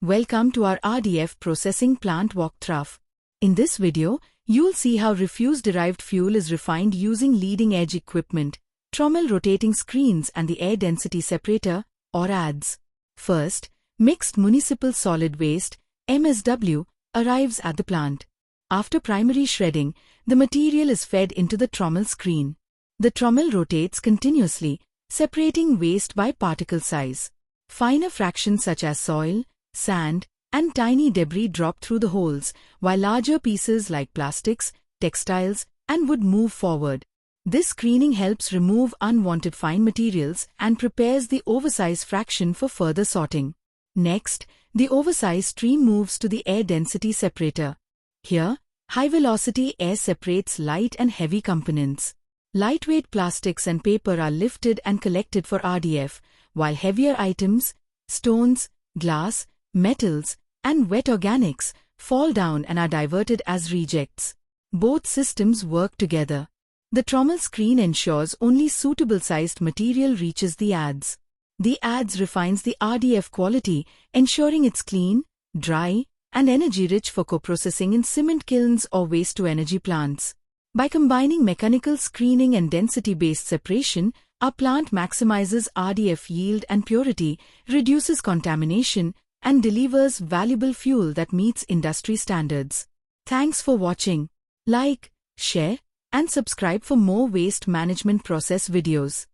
Welcome to our RDF processing plant walkthrough. In this video, you'll see how refuse derived fuel is refined using leading-edge equipment, Trommel rotating screens and the Air Density Separator, or ADS. First, mixed municipal solid waste, MSW, arrives at the plant. After primary shredding, the material is fed into the Trommel screen. The Trommel rotates continuously, separating waste by particle size. Finer fractions such as soil, sand, and tiny debris drop through the holes, while larger pieces like plastics, textiles, and wood move forward. This screening helps remove unwanted fine materials and prepares the oversize fraction for further sorting. Next, the oversize stream moves to the air density separator. Here, high-velocity air separates light and heavy components. Lightweight plastics and paper are lifted and collected for RDF, while heavier items, stones, glass, metals, and wet organics fall down and are diverted as rejects. Both systems work together. The Trommel screen ensures only suitable sized material reaches the ADS. The ADS refines the RDF quality, ensuring it's clean, dry, and energy-rich for coprocessing in cement kilns or waste-to-energy plants. By combining mechanical screening and density-based separation, our plant maximizes RDF yield and purity, reduces contamination, and delivers valuable fuel that meets industry standards. Thanks for watching. Like, share, and subscribe for more waste management process videos.